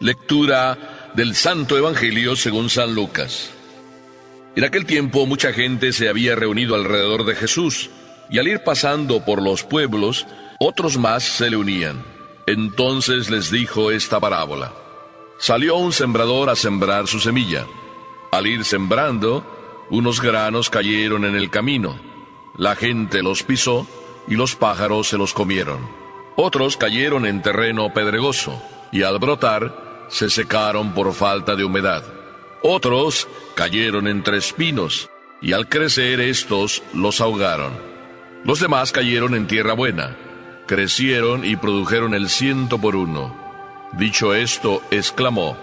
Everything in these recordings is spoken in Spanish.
Lectura del Santo Evangelio según San Lucas. En aquel tiempo mucha gente se había reunido alrededor de Jesús, y al ir pasando por los pueblos, otros más se le unían. Entonces les dijo esta parábola. Salió un sembrador a sembrar su semilla. Al ir sembrando, unos granos cayeron en el camino. La gente los pisó, y los pájaros se los comieron. Otros cayeron en terreno pedregoso, y al brotar, se secaron por falta de humedad. Otros cayeron entre espinos, y al crecer estos los ahogaron. Los demás cayeron en tierra buena, crecieron y produjeron el 100 por 1. Dicho esto, exclamó: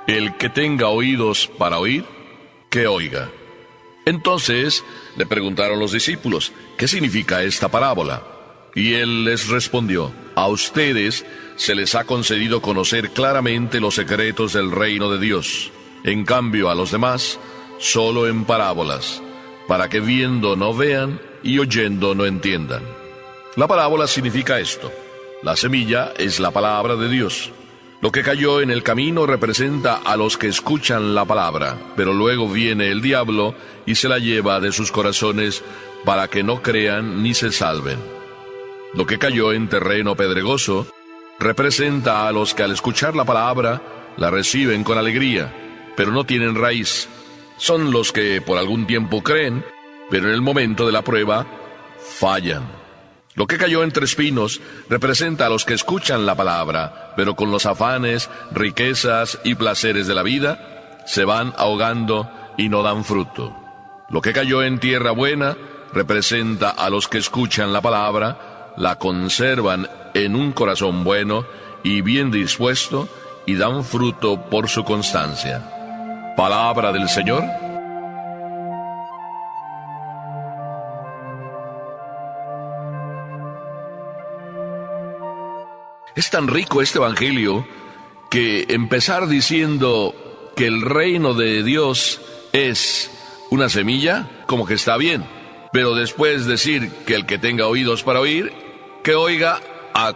El que tenga oídos para oír, que oiga. Entonces le preguntaron los discípulos: ¿Qué significa esta parábola? Y él les respondió: A ustedes se les ha concedido conocer claramente los secretos del reino de Dios. En cambio a los demás, solo en parábolas, para que viendo no vean y oyendo no entiendan. La parábola significa esto: la semilla es la palabra de Dios. Lo que cayó en el camino representa a los que escuchan la palabra, pero luego viene el diablo y se la lleva de sus corazones para que no crean ni se salven. Lo que cayó en terreno pedregoso representa a los que al escuchar la palabra la reciben con alegría, pero no tienen raíz. Son los que por algún tiempo creen, pero en el momento de la prueba fallan. Lo que cayó entre espinos representa a los que escuchan la palabra, pero con los afanes, riquezas y placeres de la vida se van ahogando y no dan fruto. Lo que cayó en tierra buena representa a los que escuchan la palabra, la conservan en un corazón bueno y bien dispuesto, y dan fruto por su constancia. Palabra del Señor. Es tan rico este evangelio que empezar diciendo que el reino de Dios es una semilla, como que está bien, pero después decir que el que tenga oídos para oír, que oiga,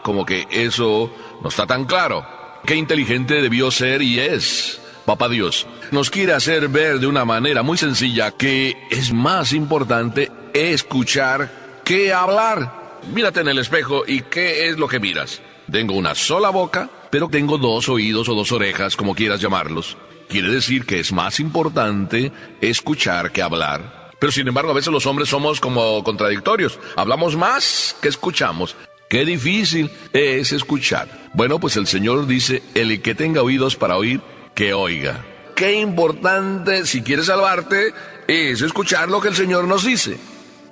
como que eso no está tan claro. Qué inteligente debió ser y es Papá Dios. Nos quiere hacer ver de una manera muy sencilla que es más importante escuchar que hablar. Mírate en el espejo y ¿qué es lo que miras? Tengo una sola boca, pero tengo 2 oídos o 2 orejas, como quieras llamarlos. Quiere decir que es más importante escuchar que hablar. Pero sin embargo, a veces los hombres somos como contradictorios. Hablamos más que escuchamos. Qué difícil es escuchar. Bueno, pues el Señor dice: el que tenga oídos para oír, que oiga. Qué importante, si quieres salvarte, es escuchar lo que el Señor nos dice.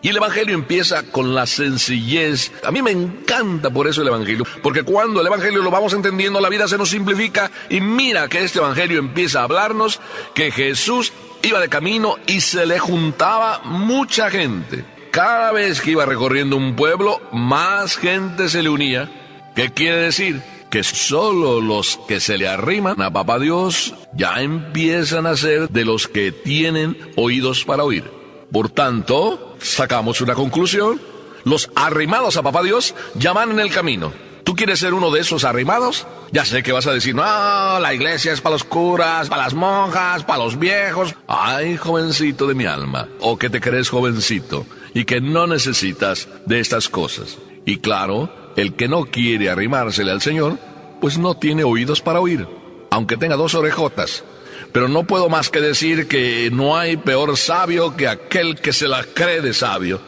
Y el Evangelio empieza con la sencillez. A mí me encanta por eso el Evangelio, porque cuando el Evangelio lo vamos entendiendo, la vida se nos simplifica. Y mira que este Evangelio empieza a hablarnos que Jesús iba de camino y se le juntaba mucha gente. Cada vez que iba recorriendo un pueblo, más gente se le unía. ¿Qué quiere decir? Que solo los que se le arriman a Papá Dios ya empiezan a ser de los que tienen oídos para oír. Por tanto, sacamos una conclusión: los arrimados a Papá Dios ya van en el camino. ¿Tú quieres ser uno de esos arrimados? Ya sé que vas a decir: no, la iglesia es para los curas, para las monjas, para los viejos. Ay, jovencito de mi alma, o que te crees jovencito y que no necesitas de estas cosas. Y claro, el que no quiere arrimársele al Señor, pues no tiene oídos para oír, aunque tenga 2 orejotas. Pero no puedo más que decir que no hay peor sabio que aquel que se la cree de sabio.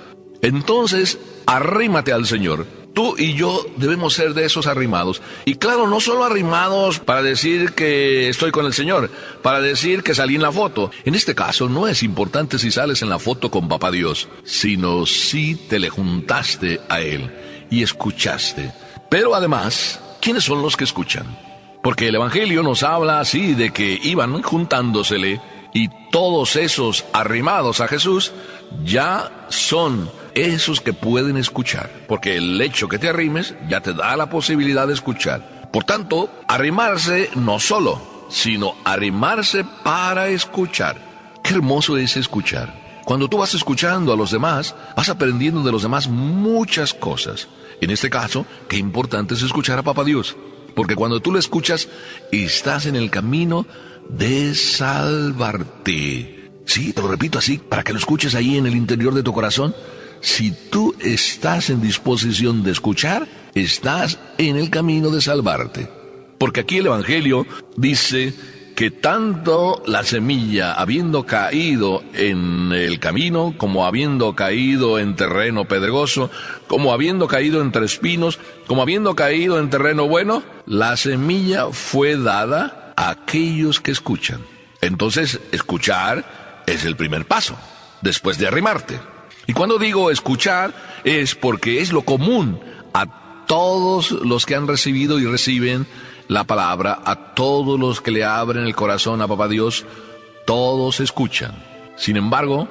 Entonces, arrímate al Señor. Tú y yo debemos ser de esos arrimados. Y claro, no solo arrimados para decir que estoy con el Señor, para decir que salí en la foto. En este caso no es importante si sales en la foto con Papá Dios, sino si te le juntaste a Él y escuchaste. Pero además, ¿quiénes son los que escuchan? Porque el Evangelio nos habla así de que iban juntándosele, y todos esos arrimados a Jesús ya son esos que pueden escuchar, porque el hecho que te arrimes ya te da la posibilidad de escuchar. Por tanto, arrimarse no solo, sino arrimarse para escuchar. Qué hermoso es escuchar. Cuando tú vas escuchando a los demás, vas aprendiendo de los demás muchas cosas. En este caso, qué importante es escuchar a Papá Dios. Porque cuando tú lo escuchas, estás en el camino de salvarte. Sí, te lo repito así, para que lo escuches ahí en el interior de tu corazón. Si tú estás en disposición de escuchar, estás en el camino de salvarte. Porque aquí el Evangelio dice que tanto la semilla, habiendo caído en el camino, como habiendo caído en terreno pedregoso, como habiendo caído entre espinos, como habiendo caído en terreno bueno, la semilla fue dada a aquellos que escuchan. Entonces, escuchar es el primer paso, después de arrimarte. Y cuando digo escuchar, es porque es lo común a todos los que han recibido y reciben la palabra, a todos los que le abren el corazón a Papá Dios, todos escuchan. Sin embargo,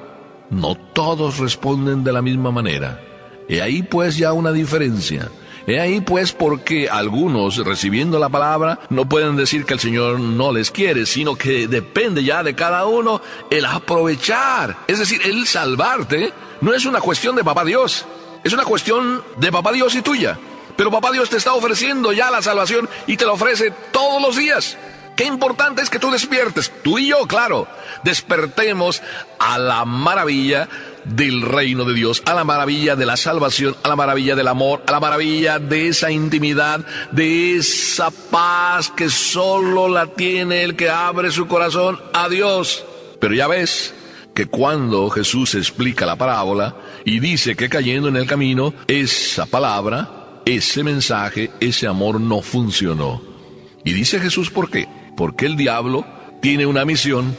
no todos responden de la misma manera. He ahí pues ya una diferencia. He ahí pues porque algunos, recibiendo la palabra, no pueden decir que el Señor no les quiere, sino que depende ya de cada uno el aprovechar. Es decir, el salvarte no es una cuestión de Papá Dios, es una cuestión de Papá Dios y tuya. Pero Papá Dios te está ofreciendo ya la salvación y te la ofrece todos los días. Qué importante es que tú despiertes, tú y yo, claro, despertemos a la maravilla del reino de Dios, a la maravilla de la salvación, a la maravilla del amor, a la maravilla de esa intimidad, de esa paz que solo la tiene el que abre su corazón a Dios. Pero ya ves que cuando Jesús explica la parábola y dice que cayendo en el camino, esa palabra, ese mensaje, ese amor no funcionó. Y dice Jesús ¿por qué? Porque el diablo tiene una misión: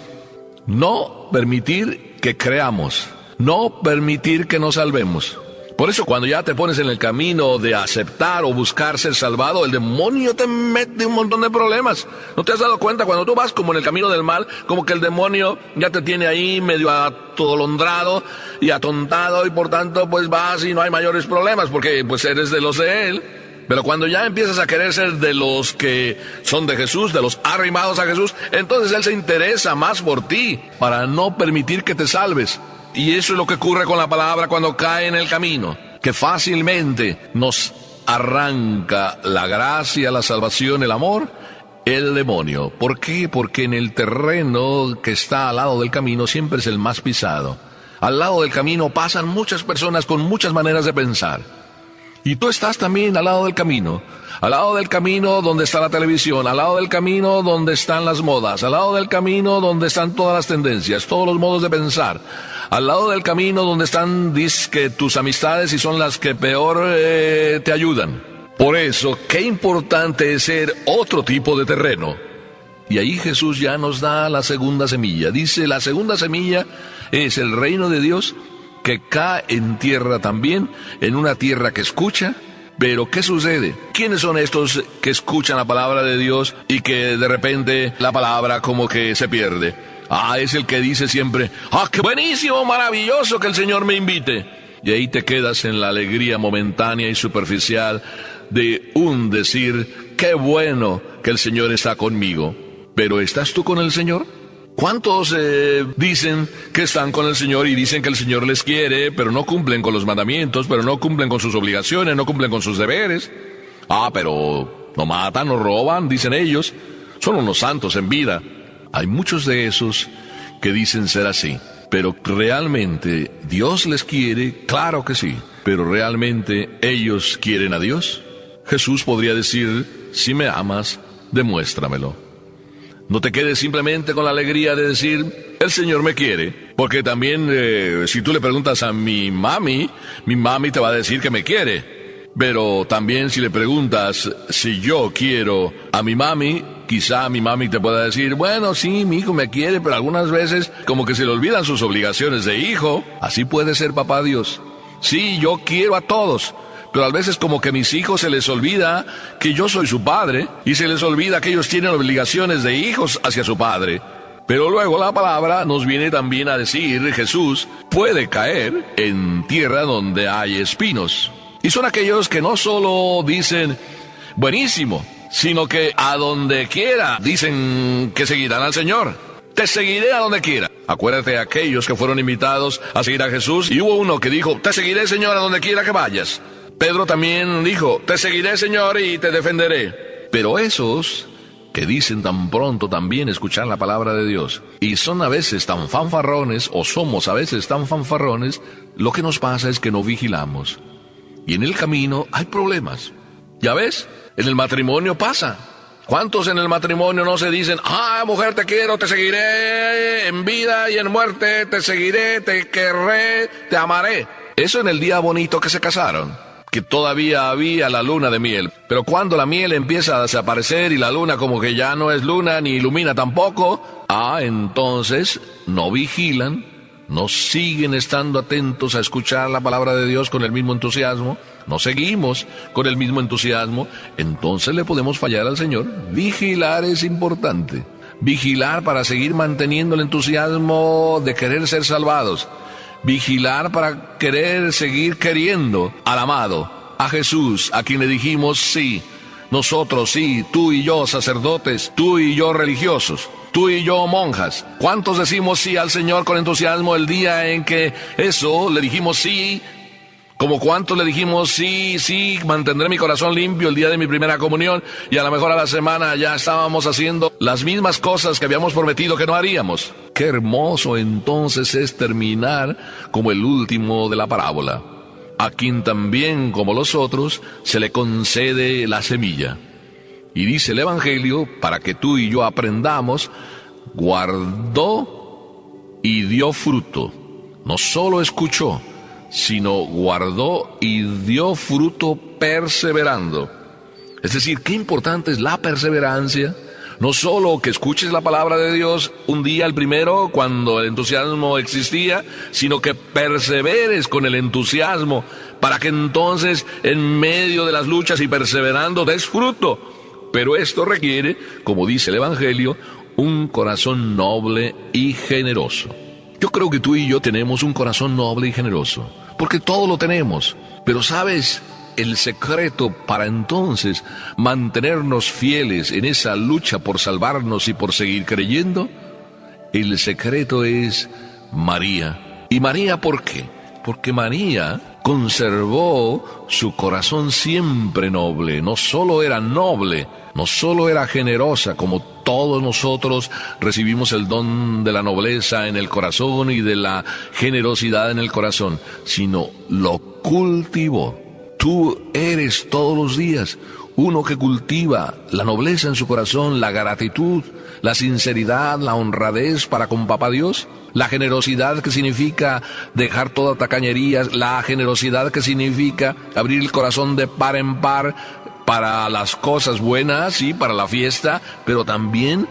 no permitir que creamos, no permitir que nos salvemos. Por eso cuando ya te pones en el camino de aceptar o buscar ser salvado, el demonio te mete un montón de problemas. ¿No te has dado cuenta? Cuando tú vas como en el camino del mal, como que el demonio ya te tiene ahí medio atolondrado y atontado, y por tanto pues vas y no hay mayores problemas porque pues eres de los de él. Pero cuando ya empiezas a querer ser de los que son de Jesús, de los arrimados a Jesús, entonces Él se interesa más por ti para no permitir que te salves. Y eso es lo que ocurre con la palabra cuando cae en el camino, que fácilmente nos arranca la gracia, la salvación, el amor, el demonio. ¿Por qué? Porque en el terreno que está al lado del camino siempre es el más pisado. Al lado del camino pasan muchas personas con muchas maneras de pensar. Y tú estás también al lado del camino donde está la televisión, al lado del camino donde están las modas, al lado del camino donde están todas las tendencias, todos los modos de pensar, al lado del camino donde están dizque tus amistades y son las que peor te ayudan. Por eso, qué importante es ser otro tipo de terreno. Y ahí Jesús ya nos da la segunda semilla. Dice, la segunda semilla es el reino de Dios que cae en tierra también, en una tierra que escucha. Pero ¿qué sucede? ¿Quiénes son estos que escuchan la palabra de Dios y que de repente la palabra como que se pierde? Es el que dice siempre, qué buenísimo, maravilloso que el Señor me invite. Y ahí te quedas en la alegría momentánea y superficial de un decir, qué bueno que el Señor está conmigo. Pero ¿estás tú con el Señor? ¿Cuántos dicen que están con el Señor y dicen que el Señor les quiere, pero no cumplen con los mandamientos, pero no cumplen con sus obligaciones, no cumplen con sus deberes? Pero no matan, no roban, dicen ellos. Son unos santos en vida. Hay muchos de esos que dicen ser así. Pero realmente Dios les quiere, claro que sí. Pero realmente ellos quieren a Dios. Jesús podría decir, si me amas, demuéstramelo. No te quedes simplemente con la alegría de decir, el Señor me quiere. Porque también, si tú le preguntas a mi mami te va a decir que me quiere. Pero también si le preguntas si yo quiero a mi mami, quizá mi mami te pueda decir, bueno, sí, mi hijo me quiere, pero algunas veces como que se le olvidan sus obligaciones de hijo. Así puede ser Papá Dios. Sí, yo quiero a todos. Pero a veces como que a mis hijos se les olvida que yo soy su padre, y se les olvida que ellos tienen obligaciones de hijos hacia su padre. Pero luego la palabra nos viene también a decir, Jesús puede caer en tierra donde hay espinos. Y son aquellos que no solo dicen, buenísimo, sino que a donde quiera dicen que seguirán al Señor. Te seguiré a donde quiera. Acuérdate de aquellos que fueron invitados a seguir a Jesús, y hubo uno que dijo, te seguiré, Señor, a donde quiera que vayas. Pedro también dijo, te seguiré, Señor, y te defenderé. Pero esos que dicen tan pronto también escuchar la palabra de Dios y son a veces tan fanfarrones, o somos a veces tan fanfarrones, lo que nos pasa es que no vigilamos. Y en el camino hay problemas. Ya ves, en el matrimonio pasa. ¿Cuántos en el matrimonio no se dicen, mujer, te quiero, te seguiré en vida y en muerte, te seguiré, te querré, te amaré? Eso en el día bonito que se casaron, que todavía había la luna de miel. Pero cuando la miel empieza a desaparecer y la luna como que ya no es luna ni ilumina tampoco, entonces no vigilan, no siguen estando atentos a escuchar la palabra de Dios con el mismo entusiasmo, no seguimos con el mismo entusiasmo, entonces le podemos fallar al Señor. Vigilar es importante. Vigilar para seguir manteniendo el entusiasmo de querer ser salvados. Vigilar para querer seguir queriendo al amado, a Jesús, a quien le dijimos sí. Nosotros sí, tú y yo sacerdotes, tú y yo religiosos, tú y yo monjas. ¿Cuántos decimos sí al Señor con entusiasmo el día en que le dijimos sí? Como cuántos le dijimos sí, mantendré mi corazón limpio el día de mi primera comunión, y a lo mejor a la semana ya estábamos haciendo las mismas cosas que habíamos prometido que no haríamos. Qué hermoso entonces es terminar como el último de la parábola, a quien también, como los otros, se le concede la semilla. Y dice el Evangelio, para que tú y yo aprendamos, guardó y dio fruto. No solo escuchó, sino guardó y dio fruto perseverando. Es decir, qué importante es la perseverancia. No solo que escuches la palabra de Dios un día el primero, cuando el entusiasmo existía, sino que perseveres con el entusiasmo, para que entonces en medio de las luchas y perseverando des fruto. Pero esto requiere, como dice el Evangelio, un corazón noble y generoso. Yo creo que tú y yo tenemos un corazón noble y generoso, porque todo lo tenemos. Pero ¿sabes el secreto para entonces mantenernos fieles en esa lucha por salvarnos y por seguir creyendo? El secreto es María. ¿Y María por qué? Porque María conservó su corazón siempre noble. No solo era noble, no solo era generosa, como todos nosotros recibimos el don de la nobleza en el corazón y de la generosidad en el corazón, sino lo cultivó. Tú eres todos los días uno que cultiva la nobleza en su corazón, la gratitud, la sinceridad, la honradez para con Papá Dios, la generosidad que significa dejar toda tacañería, la generosidad que significa abrir el corazón de par en par para las cosas buenas y para la fiesta, pero también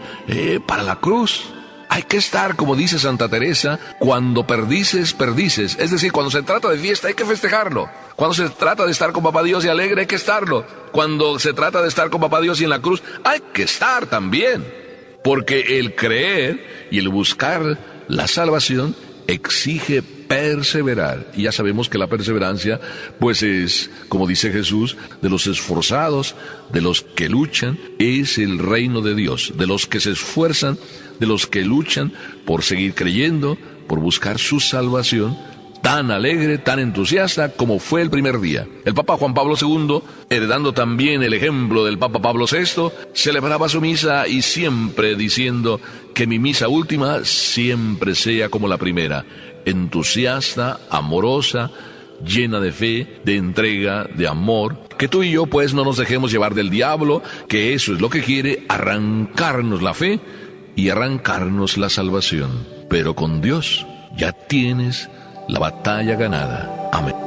para la cruz. Hay que estar, como dice Santa Teresa, cuando perdices, perdices. Es decir, cuando se trata de fiesta hay que festejarlo. Cuando se trata de estar con Papá Dios y alegre hay que estarlo. Cuando se trata de estar con Papá Dios y en la cruz hay que estar también. Porque el creer y el buscar la salvación exige perseverar. Y ya sabemos que la perseverancia, pues es, como dice Jesús, de los esforzados, de los que luchan, es el reino de Dios. De los que se esfuerzan, de los que luchan por seguir creyendo, por buscar su salvación, tan alegre, tan entusiasta como fue el primer día. El Papa Juan Pablo II, heredando también el ejemplo del Papa Pablo VI, celebraba su misa y siempre diciendo que mi misa última siempre sea como la primera, entusiasta, amorosa, llena de fe, de entrega, de amor. Que tú y yo pues no nos dejemos llevar del diablo, que eso es lo que quiere, arrancarnos la fe y arrancarnos la salvación. Pero con Dios ya tienes la batalla ganada. Amén.